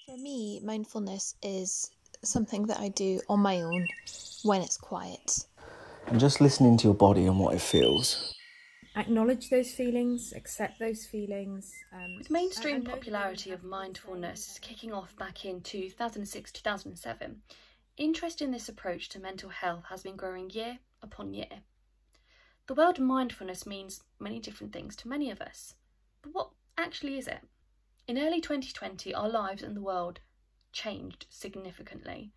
For me, mindfulness is something that I do on my own when it's quiet. And just listening to your body and what it feels. Acknowledge those feelings, accept those feelings. With mainstream popularity of mindfulness kicking off back in 2006-2007, interest in this approach to mental health has been growing year upon year. The word mindfulness means many different things to many of us, but what actually is it? In early 2020, our lives and the world changed significantly.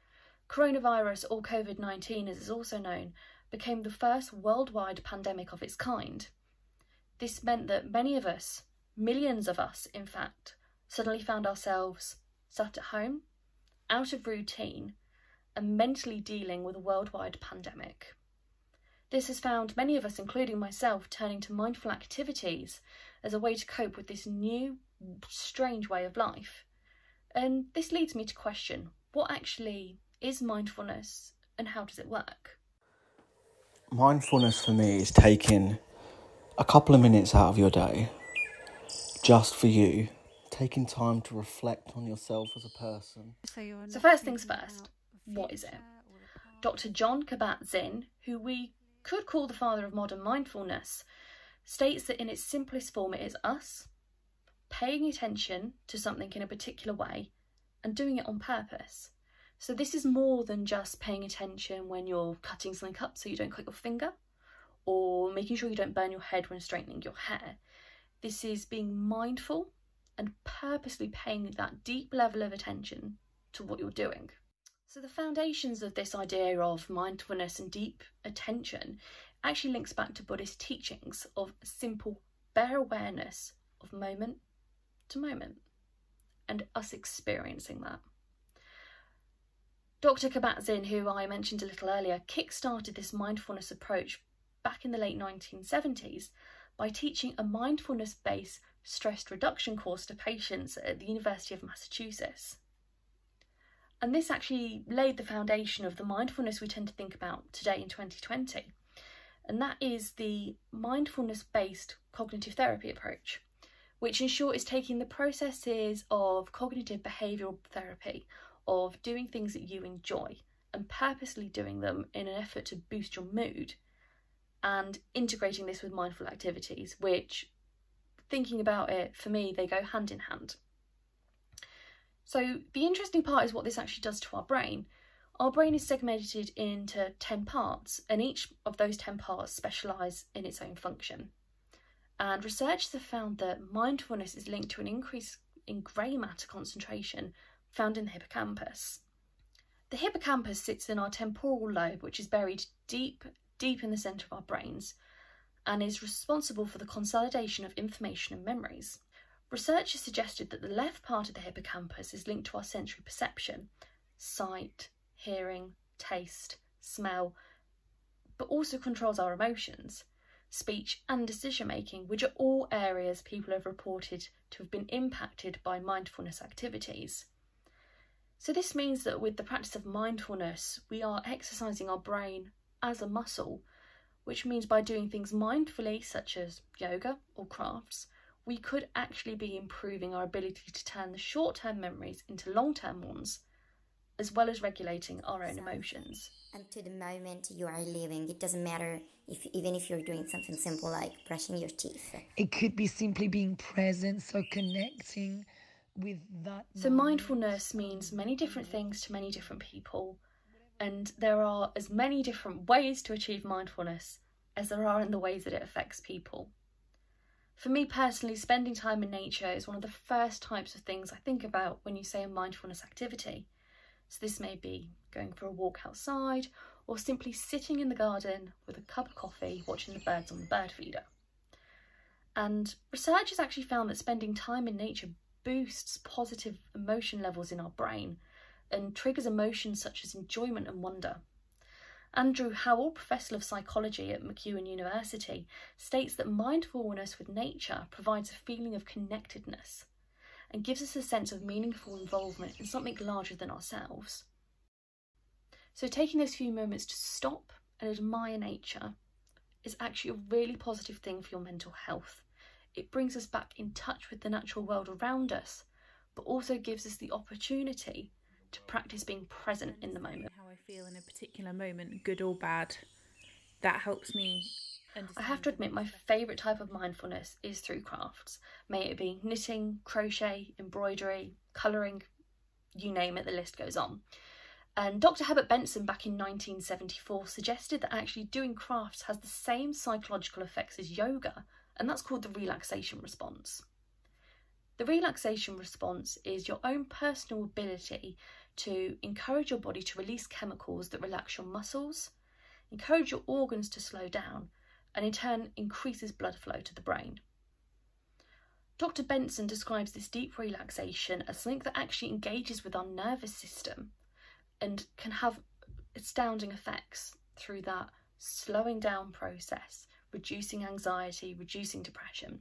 Coronavirus, or COVID-19 as it's also known, became the first worldwide pandemic of its kind. This meant that many of us, millions of us in fact, suddenly found ourselves sat at home, out of routine, and mentally dealing with a worldwide pandemic. This has found many of us, including myself, turning to mindful activities as a way to cope with this new, strange way of life. And this leads me to question, what actually is mindfulness and how does it work? Mindfulness for me is taking a couple of minutes out of your day, just for you, taking time to reflect on yourself as a person. So first things first, what is it? Dr. Jon Kabat-Zinn, who we could call the father of modern mindfulness, states that in its simplest form it is us paying attention to something in a particular way and doing it on purpose. So this is more than just paying attention when you're cutting something up so you don't cut your finger, or making sure you don't burn your head when straightening your hair. This is being mindful and purposely paying that deep level of attention to what you're doing. So the foundations of this idea of mindfulness and deep attention actually links back to Buddhist teachings of simple, bare awareness of moment to moment and us experiencing that. Dr. Kabat-Zinn, who I mentioned a little earlier, kick-started this mindfulness approach back in the late 1970s by teaching a mindfulness-based stress reduction course to patients at the University of Massachusetts. And this actually laid the foundation of the mindfulness we tend to think about today in 2020. And that is the mindfulness-based cognitive therapy approach, which in short is taking the processes of cognitive behavioural therapy, of doing things that you enjoy and purposely doing them in an effort to boost your mood, and integrating this with mindful activities, which, thinking about it, for me, they go hand in hand. So the interesting part is what this actually does to our brain. Our brain is segmented into 10 parts, and each of those 10 parts specialise in its own function. And researchers have found that mindfulness is linked to an increase in grey matter concentration found in the hippocampus. The hippocampus sits in our temporal lobe, which is buried deep in the centre of our brains, and is responsible for the consolidation of information and memories. Researchers suggested that the left part of the hippocampus is linked to our sensory perception, sight, hearing, taste, smell, but also controls our emotions, speech and decision making, which are all areas people have reported to have been impacted by mindfulness activities. So this means that with the practice of mindfulness, we are exercising our brain as a muscle, which means by doing things mindfully, such as yoga or crafts, we could actually be improving our ability to turn the short-term memories into long-term ones, as well as regulating our own emotions. And to the moment you are living, it doesn't matter even if you're doing something simple like brushing your teeth. It could be simply being present, so connecting with that. So mindfulness means many different things to many different people, and there are as many different ways to achieve mindfulness as there are in the ways that it affects people. For me personally, spending time in nature is one of the first types of things I think about when you say a mindfulness activity. So this may be going for a walk outside, or simply sitting in the garden with a cup of coffee watching the birds on the bird feeder. And researchers actually found that spending time in nature boosts positive emotion levels in our brain and triggers emotions such as enjoyment and wonder. Andrew Howell, Professor of Psychology at McEwan University, states that mindfulness with nature provides a feeling of connectedness and gives us a sense of meaningful involvement in something larger than ourselves. So taking those few moments to stop and admire nature is actually a really positive thing for your mental health. It brings us back in touch with the natural world around us, but also gives us the opportunity to practice being present in the moment. How I feel in a particular moment, good or bad, that helps me I have to admit, my favourite type of mindfulness is through crafts. May it be knitting, crochet, embroidery, colouring, you name it, the list goes on. And Dr. Herbert Benson back in 1974 suggested that actually doing crafts has the same psychological effects as yoga, and that's called the relaxation response. The relaxation response is your own personal ability to encourage your body to release chemicals that relax your muscles, encourage your organs to slow down, and in turn increases blood flow to the brain. Dr. Benson describes this deep relaxation as something that actually engages with our nervous system and can have astounding effects through that slowing down process, reducing anxiety, reducing depression.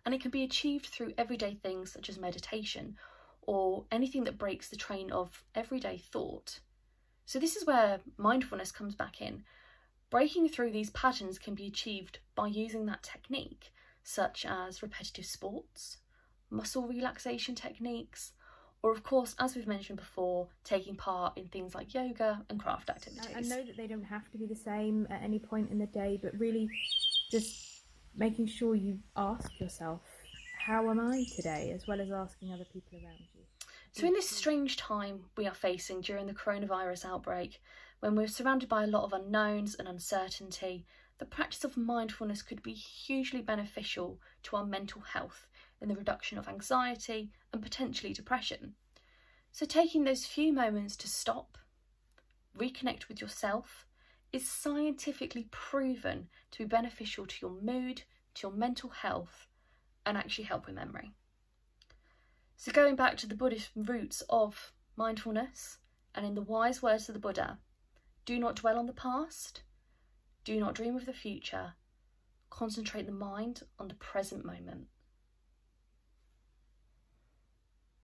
And it can be achieved through everyday things such as meditation or anything that breaks the train of everyday thought. So this is where mindfulness comes back in. Breaking through these patterns can be achieved by using that technique, such as repetitive sports, muscle relaxation techniques, or of course, as we've mentioned before, taking part in things like yoga and craft activities. I know that they don't have to be the same at any point in the day, but really just making sure you ask yourself, how am I today, as well as asking other people around you. So in this strange time we are facing during the coronavirus outbreak, when we're surrounded by a lot of unknowns and uncertainty, the practice of mindfulness could be hugely beneficial to our mental health in the reduction of anxiety and potentially depression. So taking those few moments to stop, reconnect with yourself, is scientifically proven to be beneficial to your mood, to your mental health, and actually help with memory. So going back to the Buddhist roots of mindfulness, and in the wise words of the Buddha, do not dwell on the past, do not dream of the future, concentrate the mind on the present moment.